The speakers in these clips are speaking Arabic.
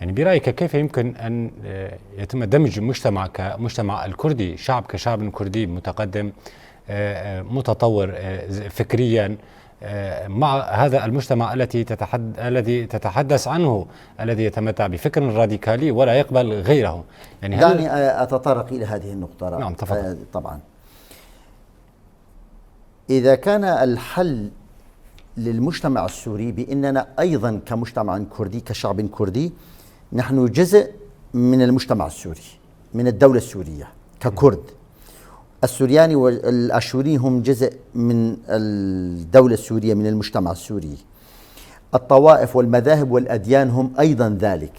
يعني برأيك كيف يمكن أن يتم دمج المجتمع كمجتمع الكردي، كشعب كردي متقدم متطور فكريا، مع هذا المجتمع الذي تتحدث عنه، الذي يتمتع بفكر راديكالي ولا يقبل غيره؟ يعني دعني أتطرق إلى هذه النقطة. نعم تفضل. طبعا إذا كان الحل للمجتمع السوري بأننا أيضا كمجتمع كردي كشعب كردي نحن جزء من المجتمع السوري، من الدولة السورية ككرد، السوريان والأشوري هم جزء من الدولة السورية، من المجتمع السوري، الطوائف والمذاهب والأديان هم أيضا ذلك.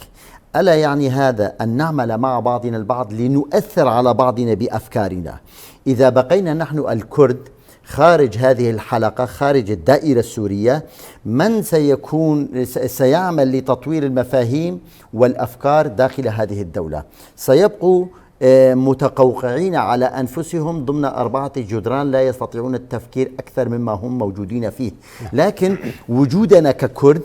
ألا يعني هذا أن نعمل مع بعضنا البعض لنؤثر على بعضنا بأفكارنا؟ إذا بقينا نحن الكرد خارج هذه الحلقة، خارج الدائرة السورية، من سيعمل لتطوير المفاهيم والأفكار داخل هذه الدولة؟ سيبقوا متقوقعين على أنفسهم ضمن 4 جدران لا يستطيعون التفكير أكثر مما هم موجودين فيه. لكن وجودنا ككرد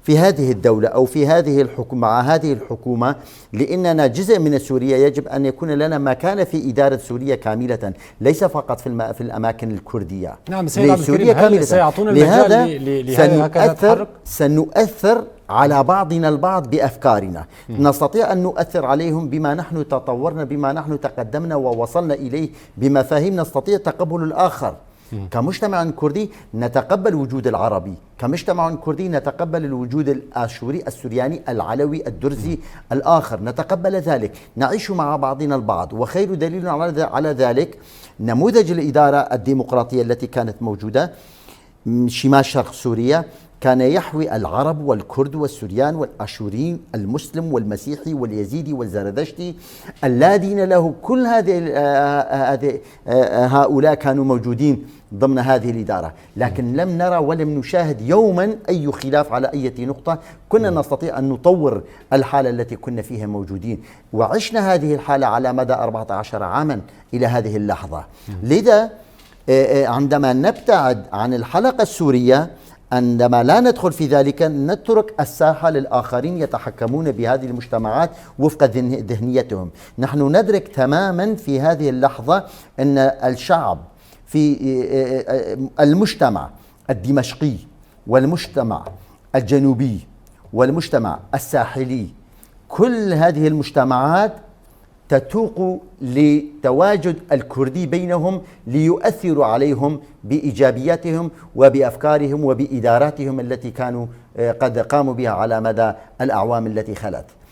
في هذه الدولة أو في هذه الحكومة، مع هذه الحكومة، لأننا جزء من سوريا، يجب أن يكون لنا مكانة في إدارة سوريا كاملة، ليس فقط في الأماكن الكردية. نعم سوريا كاملة. سيعطون لهذا سنؤثر على بعضنا البعض بأفكارنا. نستطيع أن نؤثر عليهم بما نحن تطورنا، بما نحن تقدمنا ووصلنا إليه، بمفاهيم نستطيع تقبل الآخر. كمجتمع كردي نتقبل وجود العربي، كمجتمع كردي نتقبل الوجود الآشوري السورياني العلوي الدرزي الآخر، نتقبل ذلك، نعيش مع بعضنا البعض. وخير دليل على ذلك نموذج الإدارة الديمقراطية التي كانت موجودة شمال شرق سوريا، كان يحوي العرب والكرد والسوريان والأشوريين، المسلم والمسيحي واليزيدي والزردشتي، اللا دين له، كل هؤلاء كانوا موجودين ضمن هذه الإدارة. لكن لم نرى ولم نشاهد يوما أي خلاف على أي نقطة. كنا نستطيع أن نطور الحالة التي كنا فيها موجودين، وعشنا هذه الحالة على مدى 14 عاما إلى هذه اللحظة. لذا عندما نبتعد عن الحلقة السورية، عندما لا ندخل في ذلك، نترك الساحة للآخرين يتحكمون بهذه المجتمعات وفق ذهنيتهم. نحن ندرك تماما في هذه اللحظة أن الشعب في المجتمع الدمشقي والمجتمع الجنوبي والمجتمع الساحلي، كل هذه المجتمعات تتوق لتواجد الكردي بينهم ليؤثروا عليهم بإيجابياتهم وبأفكارهم وبإداراتهم التي كانوا قد قاموا بها على مدى الأعوام التي خلت.